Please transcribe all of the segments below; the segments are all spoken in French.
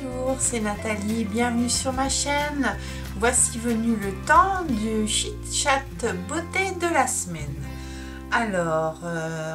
Bonjour, c'est Nathalie, bienvenue sur ma chaîne. Voici venu le temps du chit-chat beauté de la semaine. Alors,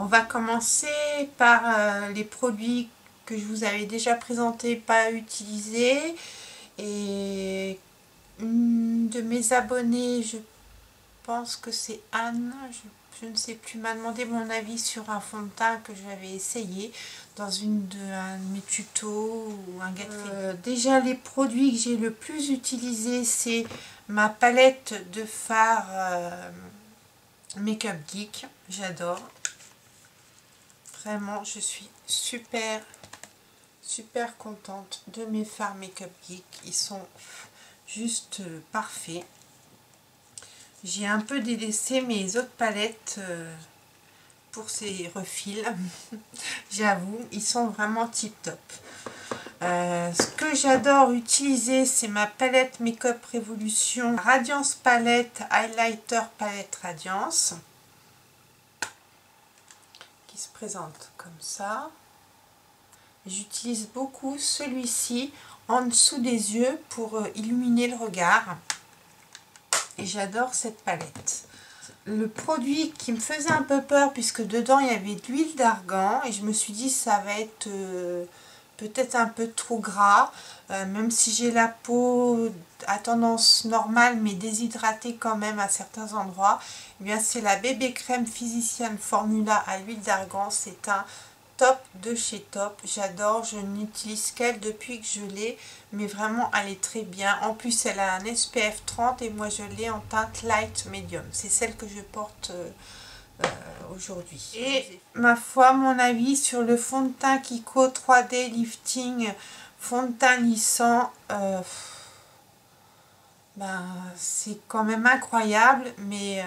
on va commencer par les produits que je vous avais déjà présentés, pas utilisés. Et une de mes abonnées, je pense que c'est Anne, je ne sais plus, m'a demandé mon avis sur un fond de teint que j'avais essayé dans un de mes tutos ou un guide. Déjà, les produits que j'ai le plus utilisé, c'est ma palette de fard Make Up Geek. J'adore. Vraiment, je suis super contente de mes fards Make Up Geek. Ils sont juste parfaits. J'ai un peu délaissé mes autres palettes pour ces refils. J'avoue, ils sont vraiment tip top. Ce que j'adore utiliser, c'est ma palette Make-up Révolution Radiance Palette Highlighter Palette Radiance, qui se présente comme ça. J'utilise beaucoup celui-ci en dessous des yeux pour illuminer le regard. Et j'adore cette palette. Le produit qui me faisait un peu peur, puisque dedans il y avait de l'huile d'argan, et je me suis dit ça va être peut-être un peu trop gras, même si j'ai la peau à tendance normale mais déshydratée quand même à certains endroits. Eh bien, c'est la bébé crème Physician Formula à l'huile d'argan. C'est un top de chez top, j'adore, je n'utilise qu'elle depuis que je l'ai, mais vraiment elle est très bien. En plus elle a un SPF 30 et moi je l'ai en teinte light medium, c'est celle que je porte aujourd'hui. Et ma foi, mon avis sur le fond de teint Kiko 3D Lifting fond de teint lissant, c'est quand même incroyable, mais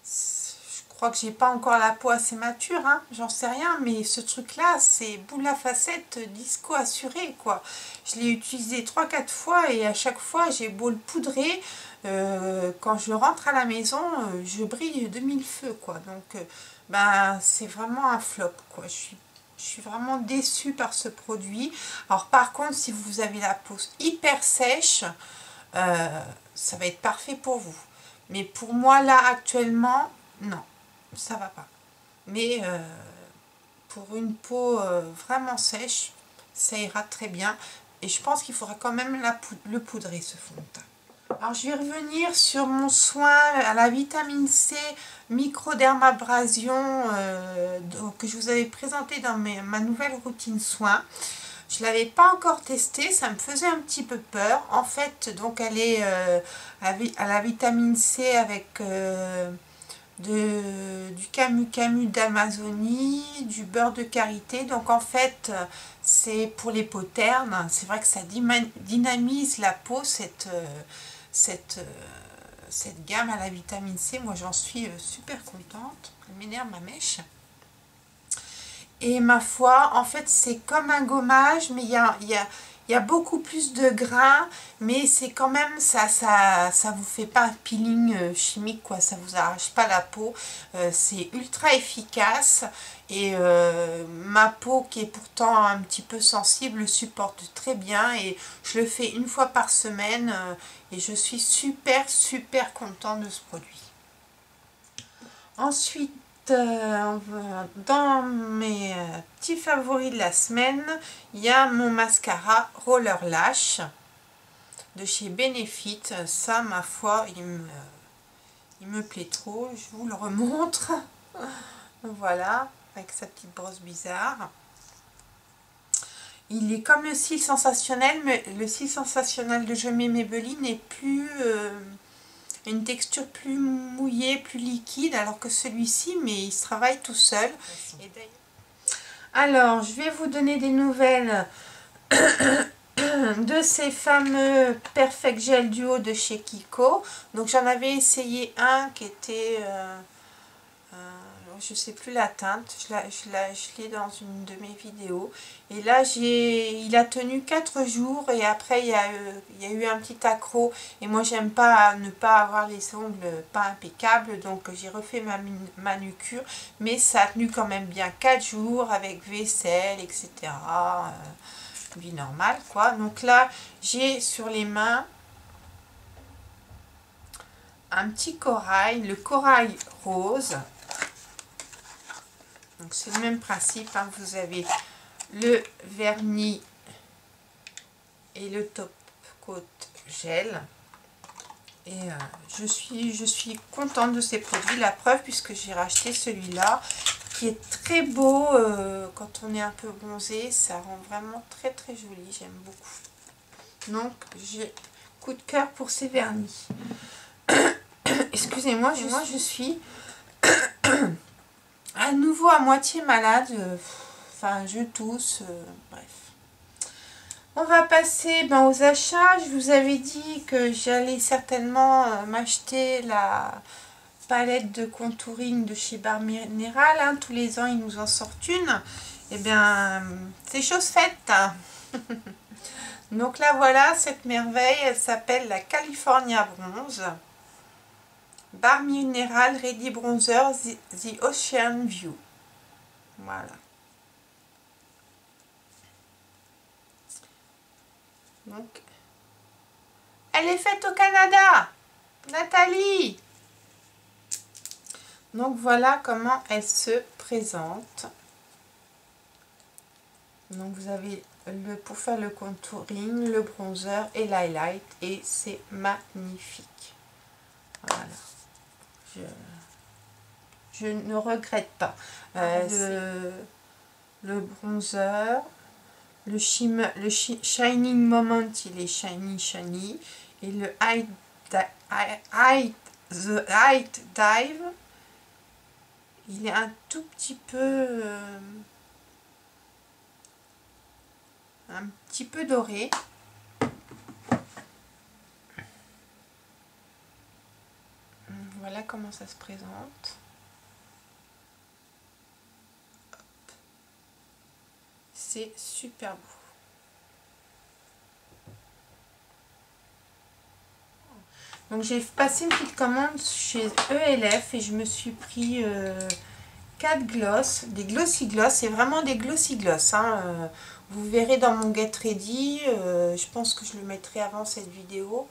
je crois que j'ai pas encore la peau assez mature, hein, j'en sais rien, mais ce truc là c'est boule à facettes disco assuré quoi. Je l'ai utilisé 3-4 fois et à chaque fois j'ai beau le poudrer, quand je rentre à la maison je brille de mille feux quoi. Donc c'est vraiment un flop quoi. Je suis vraiment déçue par ce produit. Alors par contre, si vous avez la peau hyper sèche, ça va être parfait pour vous. Mais pour moi là actuellement, non, ça va pas. Mais pour une peau vraiment sèche, ça ira très bien. Et je pense qu'il faudra quand même le poudrer, ce fond de teint. Alors je vais revenir sur mon soin à la vitamine C microdermabrasion que je vous avais présenté dans ma nouvelle routine soin. Je ne l'avais pas encore testé, ça me faisait un petit peu peur. En fait, donc elle est à la vitamine C avec du camu d'Amazonie, du beurre de karité. Donc en fait, c'est pour les peaux ternes. C'est vrai que ça dynamise la peau, cette gamme à la vitamine C. Moi, j'en suis super contente. Elle m'énerve ma mèche. Et ma foi, en fait, c'est comme un gommage, mais il y a beaucoup plus de grains, mais c'est quand même, ça vous fait pas un peeling chimique, quoi, ça vous arrache pas la peau. C'est ultra efficace et ma peau, qui est pourtant un petit peu sensible, supporte très bien et je le fais une fois par semaine et je suis super contente de ce produit. Ensuite, dans mes petits favoris de la semaine, il y a mon mascara Roller Lash de chez Benefit. Ça, ma foi, il me plaît trop. Je vous le remontre. Voilà, avec sa petite brosse bizarre. Il est comme le cil sensationnel, mais le cil sensationnel de Je mets Maybelline est plus... une texture plus mouillée, plus liquide, alors que celui-ci, mais il se travaille tout seul. Alors, je vais vous donner des nouvelles de ces fameux Perfect Gel Duo de chez Kiko. Donc, j'en avais essayé un qui était... je sais plus la teinte, je l'ai dans une de mes vidéos, et là il a tenu 4 jours et après il y a eu un petit accro et moi j'aime pas ne pas avoir les ongles pas impeccables, donc j'ai refait ma manucure, mais ça a tenu quand même bien 4 jours avec vaisselle, etc. vie normale, quoi. Donc là, j'ai sur les mains un petit corail, le corail rose. Donc c'est le même principe, hein. Vous avez le vernis et le top coat gel. Et je suis contente de ces produits. La preuve, puisque j'ai racheté celui-là, qui est très beau quand on est un peu bronzé. Ça rend vraiment très très joli. J'aime beaucoup. Donc, j'ai coup de cœur pour ces vernis. Excusez-moi, je suis à nouveau à moitié malade. Enfin, je tousse. Bref. On va passer aux achats. Je vous avais dit que j'allais certainement m'acheter la palette de contouring de chez Barre Minéral. Hein. Tous les ans, ils nous en sortent une. Et bien, c'est chose faite. Donc là, voilà, cette merveille, elle s'appelle la California Bronze. Barre Minéral Ready Bronzer The Ocean View. Voilà. Donc, elle est faite au Canada, Nathalie. Donc voilà comment elle se présente. Donc vous avez pour faire le contouring, le bronzer et l'highlight, et c'est magnifique. Voilà. Je ne regrette pas. Le bronzer, le Shining Moment, il est shiny. Et le The Height Dive, il est un tout petit peu doré. Voilà comment ça se présente. C'est super beau. Donc j'ai passé une petite commande chez ELF et je me suis pris 4 gloss, des glossy gloss, c'est vraiment des glossy gloss. Hein. Vous verrez dans mon Get Ready, je pense que je le mettrai avant cette vidéo.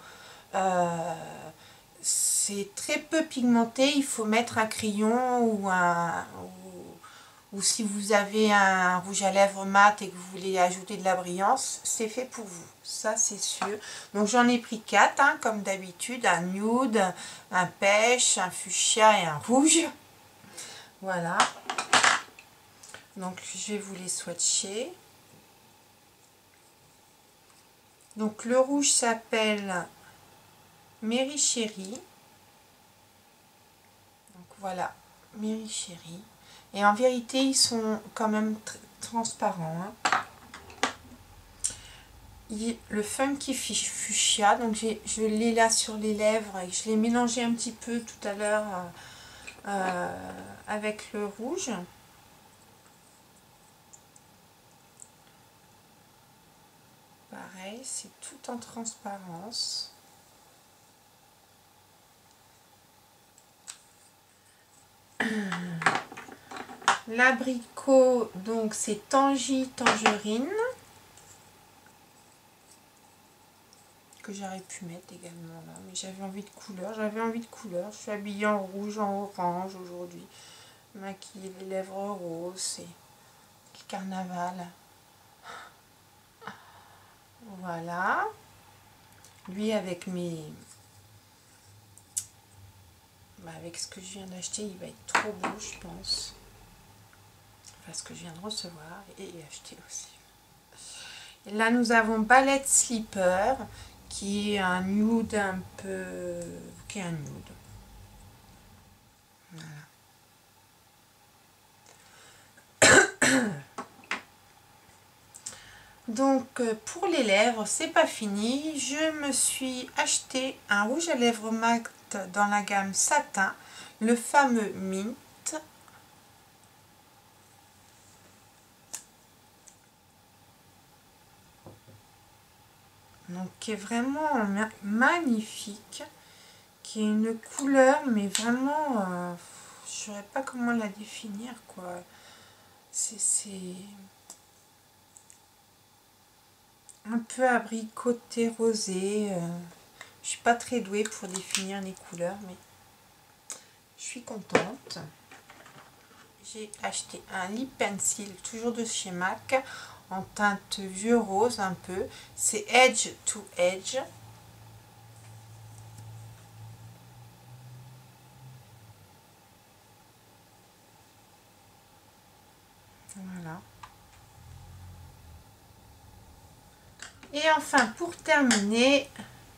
C'est très peu pigmenté, il faut mettre un crayon ou si vous avez un rouge à lèvres mat et que vous voulez ajouter de la brillance, c'est fait pour vous, ça c'est sûr. Donc j'en ai pris 4, hein, comme d'habitude, un nude, un pêche, un fuchsia et un rouge. Voilà. Donc je vais vous les swatcher. Donc le rouge s'appelle Mary Cherry. Donc voilà, Mary Cherry. Et en vérité, ils sont quand même transparents. Hein. Le Funky Fuchsia, donc je l'ai là sur les lèvres et je l'ai mélangé un petit peu tout à l'heure avec le rouge. Pareil, c'est tout en transparence. L'abricot, donc c'est Tangerine, que j'aurais pu mettre également là, mais j'avais envie de couleur, je suis habillée en rouge, en orange aujourd'hui, maquillée, les lèvres roses, c'est le carnaval. Voilà, lui avec avec ce que je viens d'acheter, il va être trop beau, je pense. Enfin, ce que je viens de recevoir et acheter aussi. Et là, nous avons Ballet Slipper, qui est un nude un peu... qui est un nude. Voilà. Donc, pour les lèvres, c'est pas fini. Je me suis acheté un rouge à lèvres mat dans la gamme Satin, le fameux Mint. Donc, qui est vraiment magnifique, qui est une couleur, mais vraiment, je ne saurais pas comment la définir, quoi. C'est un peu abricoté rosé. Je suis pas très douée pour définir les couleurs, mais je suis contente. J'ai acheté un lip pencil, toujours de chez MAC, en teinte vieux rose un peu. C'est Edge to Edge. Voilà. Et enfin, pour terminer,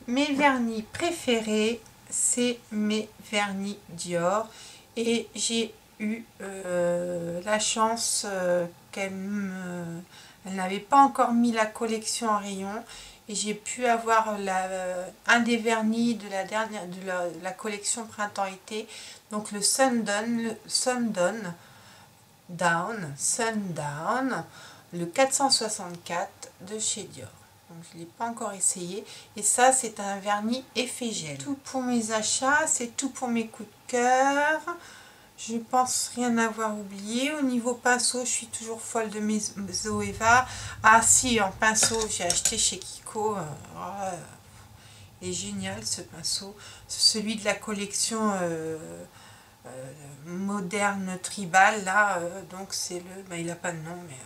mes vernis préférés, c'est mes vernis Dior. Et j'ai eu la chance qu'elle n'avait pas encore mis la collection en rayon. Et j'ai pu avoir un des vernis de la dernière de la collection printemps-été. Donc le Sundown, le 464 de chez Dior. Donc je ne l'ai pas encore essayé. Et ça, c'est un vernis effet gel. Tout pour mes achats, c'est tout pour mes coups de cœur. Je pense rien avoir oublié. Au niveau pinceau, je suis toujours folle de mes Zoeva. Ah si, en pinceau, j'ai acheté chez Kiko. Il est génial ce pinceau. Celui de la collection moderne tribal. Là, donc c'est le... Ben, il n'a pas de nom, mais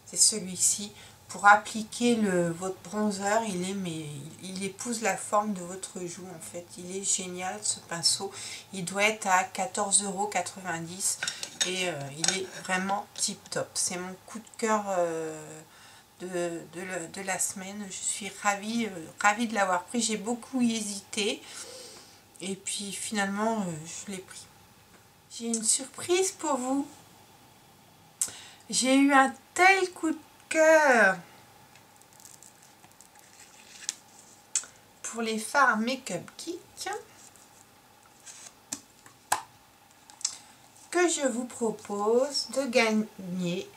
c'est celui-ci. Pour appliquer votre bronzer, il épouse la forme de votre joue en fait. Il est génial ce pinceau. Il doit être à 14,90 € et il est vraiment tip top. C'est mon coup de cœur de la semaine. Je suis ravie de l'avoir pris. J'ai beaucoup hésité et puis finalement je l'ai pris. J'ai une surprise pour vous. J'ai eu un tel coup de cœur pour les fards Make-up Geek que je vous propose de gagner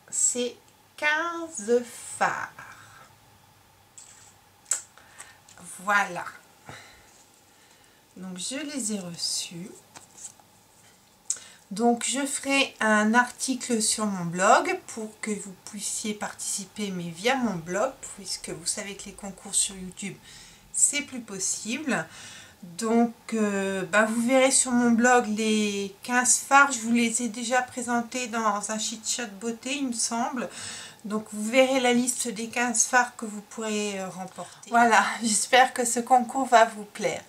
ces 15 fards. Voilà. Donc je les ai reçus. Donc je ferai un article sur mon blog pour que vous puissiez participer, mais via mon blog, puisque vous savez que les concours sur YouTube, c'est plus possible. Donc vous verrez sur mon blog les 15 fards. Je vous les ai déjà présentés dans un chit chat beauté, il me semble. Donc vous verrez la liste des 15 fards que vous pourrez remporter. Voilà, j'espère que ce concours va vous plaire.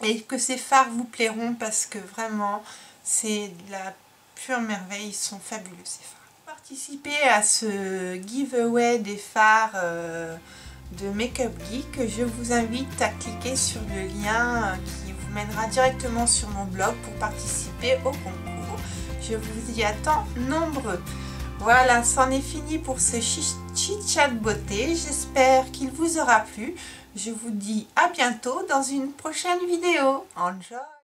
Et que ces fards vous plairont parce que vraiment... c'est de la pure merveille, ils sont fabuleux ces fards. Pour participer à ce giveaway des fards de Make-up Geek, je vous invite à cliquer sur le lien qui vous mènera directement sur mon blog pour participer au concours. Je vous y attends nombreux. Voilà, c'en est fini pour ce chit-chat beauté. J'espère qu'il vous aura plu. Je vous dis à bientôt dans une prochaine vidéo. Enjoy!